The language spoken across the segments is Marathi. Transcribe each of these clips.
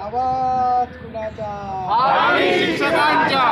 आवाज कुणाचा? भावी शिक्षकांचा.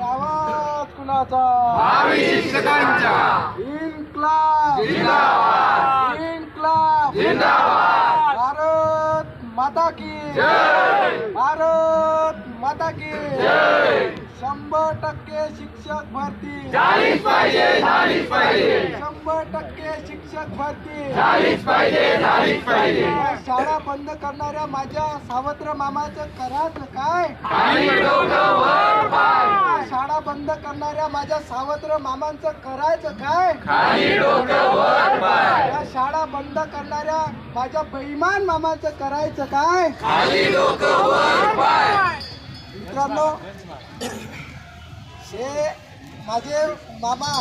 आवाज कुणाचा? भावी शिक्षकांचा. इन्क्लाब जिंदाबाद. इन्क्लाब जिंदाबाद. भारत माता की जय. भारत माता की जय. 100% शिक्षक भरती झालीच पाहिजे, झालीच पाहिजे, 100% शिक्षक भरती झालीच पाहिजे, झालीच पाहिजे. शाळा बंद करणाऱ्या माझ्या सावत्र मामाचं करायचं काय? खाली डोकं वर पाय. शाळा बंद करणाऱ्या माझ्या सावत्र मामांचं करायचं काय? खाली डोकं वर पाय. या शाळा बंद करणाऱ्या माझ्या बेईमान मामांचं करायचं काय? खाली डोकं वर पाय. मित्रांनो, हे माझे मामा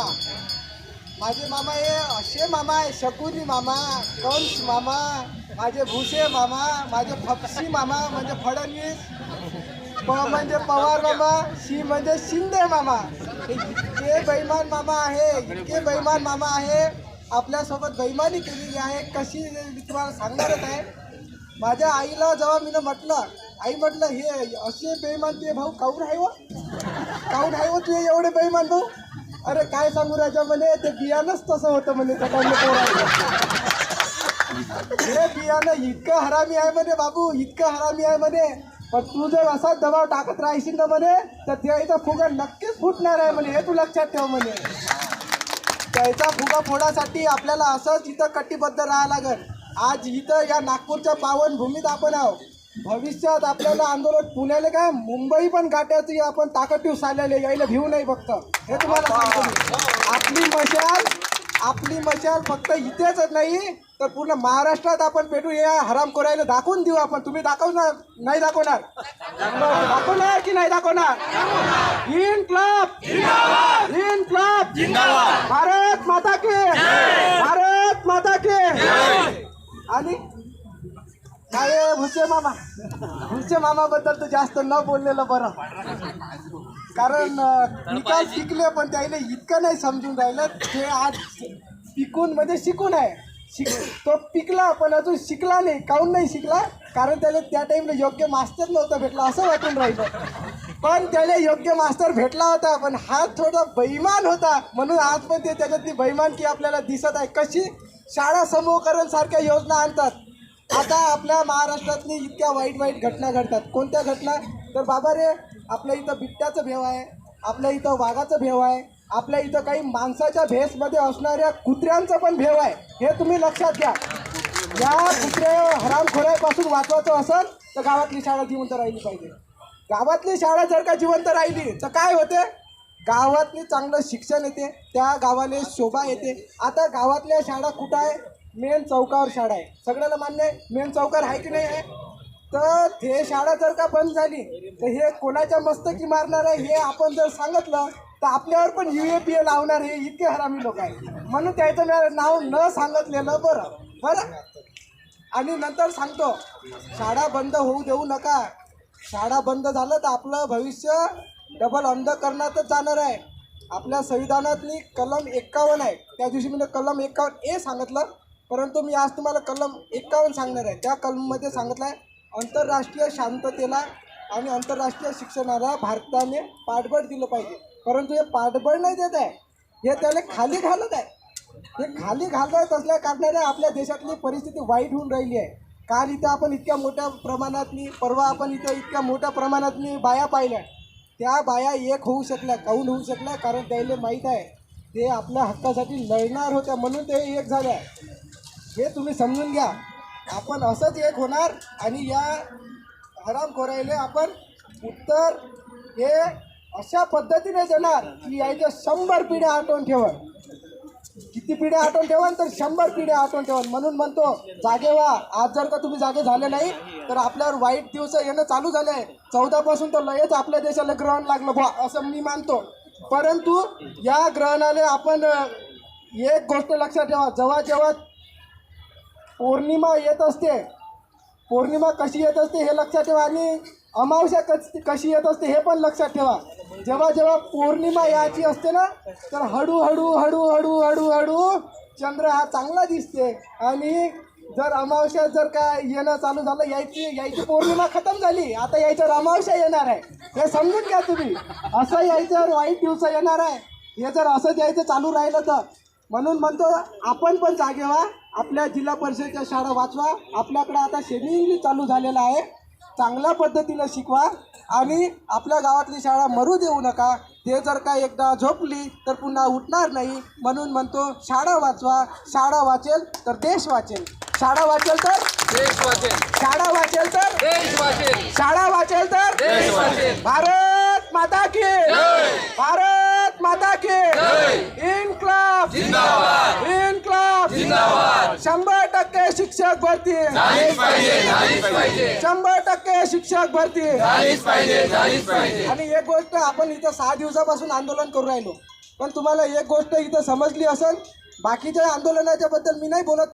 हे असे मामा आहे, शकुनी मामा, कंस मामा, माझे भुसे मामा, माझे फपसी मामा म्हणजे फडणवीस, प म्हणजे पवार मामा, शी म्हणजे शिंदे मामा. हे इतके बेईमान मामा आहे, इतके बेईमान मामा आहे, आपल्यासोबत बेईमानी केलेली आहे. कशी मी तुम्हाला सांगणारच आहे. माझ्या आईला जेव्हा मी म्हटलं, आई म्हटलं हे असे बेईमान तुझे भाऊ काऊन आहे व काऊन आहे व तुझे एवढे बेईमान भाऊ? अरे काय सांगू राजा म्हणे, ते बियाणंच तसं होतं म्हणे त्या हे बियाणं इतकं हरामी आहे म्हणे बाबू, इतकं हरामी आहे म्हणे. पण तू जर असाच दबाव टाकत राहशील ना म्हणे तर त्याचा फुगा नक्कीच फुटणार आहे म्हणे, हे तू लक्षात ठेव म्हणे. त्याचा फुगा फोडासाठी आपल्याला असंच इथं कटिबद्ध राहावं लागेल. आज इथं या नागपूरच्या पावनभूमीत आपण आहोत. भविष्यात आपल्याला आंदोलन पुण्याला काय मुंबई पण गाठ्याची आपण ताकद ठेवू सालेले, यायला भिवू नाही फक्त, हे तुम्हाला सांगतो मी. आपली मशाल फक्त इथेच नाही तर पूर्ण महाराष्ट्रात आपण पेटू, या हरामखोरायला दाखवून देऊ आपण. तुम्ही दाखवणार नाही? दाखवणार की नाही दाखवणार? इन्क्लाब इन्क्लाब जिंदाबाद. भारत माता के भारत माता के. आणि काय भुसे मामाबद्दल तर जास्त न बोललेलं बरं, कारण निकाल शिकले पण त्याला इतकं नाही समजून राहिलं. ते आज पिकून म्हणजे शिकून आहे, तो पिकला पण अजून शिकला नाही. काहून नाही शिकला? कारण त्याला त्या टाईमला योग्य मास्टर नव्हता भेटला असं वाटून राहिलं. पण त्याला योग्य मास्टर भेटला होता, पण हा थोडा बेईमान होता म्हणून आज पण ते त्याच्यातली बेईमानकी आपल्याला दिसत आहे. कशी शाळा समूहकरण सारख्या योजना आणतात. आता आपल्या महाराष्ट्रातली इतक्या वाईट वाईट घटना घडतात. कोणत्या घटना? तर बाबा रे, आपल्या इथं बिबट्याचं भेव आहे, आपल्या इथं वाघाचं भेव आहे, आपल्या इथं काही माणसाच्या भेसमध्ये असणाऱ्या कुत्र्यांचं पण भेव आहे. हे तुम्ही लक्षात घ्या. या कुत्र्या हरामखोरापासून वाचवायचं असेल तर गावातली शाळा जिवंत राहिली पाहिजे. गावातली शाळा जर का जिवंत राहिली तर काय होते? गावातली चांगलं शिक्षण येते, त्या गावाला शोभा येते. आता गावातल्या शाळा कुठं आहे? मेन चौकावर शाळा आहे, सगळ्याला मान्य आहे. मेन चौकार आहे की नाही आहे? तर ते शाळा जर का बंद झाली तर हे कोणाच्या मस्तकी मारणार आहे हे आपण जर सांगितलं तर आपल्यावर पण UAPA लावणार. हे इतके हरामी लोक आहेत, म्हणून त्याचं नाव न सांगितलेलं बरं. आणि नंतर सांगतो, शाळा बंद होऊ देऊ नका. शाळा बंद झालं तर आपलं भविष्य डबल अंधकरणातच जाणार आहे. आपल्या संविधानातली कलम 51 आहे, त्या दिवशी मी कलम 51A सांगितलं, परंतु मी आज तुम्हाला कलम 51 सांगणार आहे. त्या कलममध्ये सांगितलं आहे, आंतरराष्ट्रीय शांततेला आणि आंतरराष्ट्रीय शिक्षणाला भारताने पाठबळ दिलं पाहिजे. परंतु हे पाठबळ नाही देत आहे, हे त्याला खाली घालत आहे. हे खाली घालत असल्या कारणाने आपल्या देशातली परिस्थिती वाईट होऊन राहिली आहे. काल इथं आपण इतक्या मोठ्या प्रमाणातली, परवा आपण इथं इतक्या मोठ्या प्रमाणातली बाया पाहिल्या. त्या बाया एक होऊ शकल्या. काहून होऊ शकल्या? कारण त्याला माहीत आहे ते आपल्या हक्कासाठी लढणार होत्या म्हणून ते एक झाल्या. हे तुम्ही समजून घ्या. आपण असंच एक होणार आणि या हरामखोरायले आपण उत्तर हे अशा पद्धतीने देणार की याच्या 100 पिढ्या आठवण ठेवण. किती पिढ्या आठवण ठेवण? तर 100 पिढ्या आठवण ठेवण. म्हणून म्हणतो, जागे व्हा. आज जर का तुम्ही जागे झाले नाही तर आपल्यावर वाईट दिवस येणं चालू झाले आहे. 14 पासून तर लयच आपल्या देशाला ग्रहण लागलं बा असं मी मानतो. परंतु या ग्रहणाला आपण एक गोष्ट लक्षात ठेवा, जेव्हा पौर्णिमा येत असते, पौर्णिमा कशी येत असते हे लक्षात ठेवा, आणि अमावस्या कशी येत असते हे पण लक्षात ठेवा. जेव्हा पौर्णिमा याची असते ना तर हळूहळू चंद्र हा चांगला दिसते आणि जर अमावस्या जर काय येणं चालू झालं, यायची पौर्णिमा खतम झाली, आता यायच्यावर अमावस्या येणार आहे, हे समजून घ्या तुम्ही. असं यायच्यावर वाईट दिवस येणार आहे, हे जर असंच यायचं चालू राहिलं तर. म्हणून म्हणतो आपण पण जागे व्हा, आपल्या जिल्हा परिषदच्या शाळा वाचवा. आपल्याकडे आता सेमी इंग्लिश चालू झालेलं आहे, चांगल्या पद्धतीनं शिकवा आणि आपल्या गावातली शाळा मरू देऊ नका. ते जर का एकदा झोपली तर पुन्हा उठणार नाही. म्हणून म्हणतो शाळा वाचवा, शाळा वाचेल तर देश वाचेल, शाळा वाचेल तर देश वाचेल, शाळा वाचेल तर देश वाचेल, शाळा वाचेल तर देश वाचेल. भारत माता की भारत माता की इन्क्लाब जिंदाबाद, इन्क्लाब जिंदाबाद. 100% शिक्षक भरती, झालीच पाहिजे, झालीच पाहिजे, 100% शिक्षक भरती. झालीच पाहिजे, झालीच पाहिजे. आणि एक गोष्ट, आपण इथं 6 दिवसापासून आंदोलन करू राहिलो, पण तुम्हाला एक गोष्ट इथं समजली असेल, बाकीच्या आंदोलनाच्या बद्दल मी नाही बोलत.